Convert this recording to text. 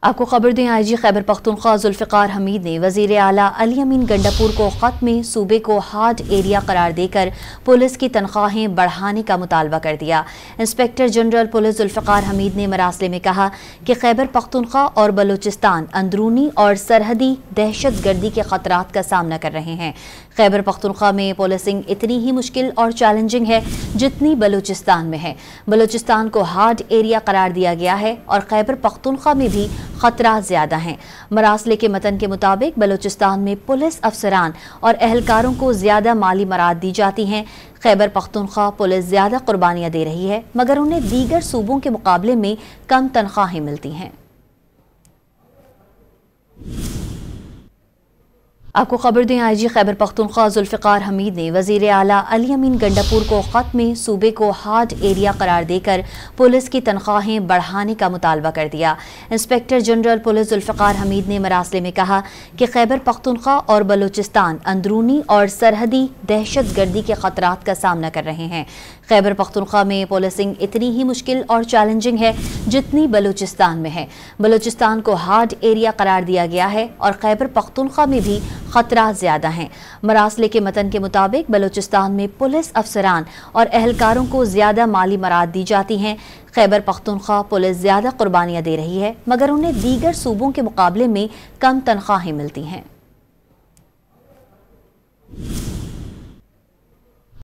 आपको खबर दें, आईजी खैबर पख्तूनख्वा जुल्फ़िकार हमीद ने वज़ीर आला अली अमीन गंडापुर को ख़त में सूबे को हार्ड एरिया करार देकर पुलिस की तनख्वाहें बढ़ाने का मुतालबा कर दिया। Inspector general police Zulfiqar Hamid ने मरासले में कहा कि खैबर पख्तूनख्वा और बलूचिस्तान अंदरूनी और सरहदी दहशत गर्दी के ख़तरात का सामना कर रहे हैं। खैबर पख्तूनख्वा में पुलिसिंग इतनी ही मुश्किल और चैलेंजिंग है जितनी बलूचिस्तान में है। बलूचिस्तान को हार्ड एरिया करार दिया गया है और खैबर पख्तूनख्वा में भी खतरा ज्यादा हैं। मरासले के मतन के मुताबिक बलूचिस्तान में पुलिस अफसरान और एहलकारों को ज्यादा माली मराद दी जाती हैं। खैबर पख्तूनख्वा पुलिस ज्यादा कुर्बानियां दे रही है, मगर उन्हें दीगर सूबों के मुकाबले में कम तनख्वाहें मिलती हैं। आपको खबर दें, आईजी खैबर पख्तूनख्वा जुल्फ़िकार हमीद ने वज़ीर आला अली अमीन गंडापुर को ख़त में सूबे को हार्ड एरिया करार देकर पुलिस की तनख्वाहें बढ़ाने का मुतालबा कर दिया। Inspector general police Zulfiqar Hamid ने मरासले में कहा कि खैबर पख्तूनख्वा और बलूचिस्तान अंदरूनी और सरहदी दहशत गर्दी के ख़तरात का सामना कर रहे हैं। खैबर पख्तूनख्वा में पुलिसिंग इतनी ही मुश्किल और चैलेंजिंग है जितनी बलूचिस्तान में है। बलूचिस्तान को हार्ड एरिया करार दिया गया है और खैबर पख्तूनख्वा में भी खतरा ज्यादा हैं। मरासले के मतन के मुताबिक बलूचिस्तान में पुलिस अफसरान और एहलकारों को ज्यादा माली मराद दी जाती हैं। खैबर पख्तूनख्वा पुलिस ज्यादा कुर्बानियां दे रही है, मगर उन्हें दीगर सूबों के मुकाबले में कम तनख्वाहें मिलती हैं।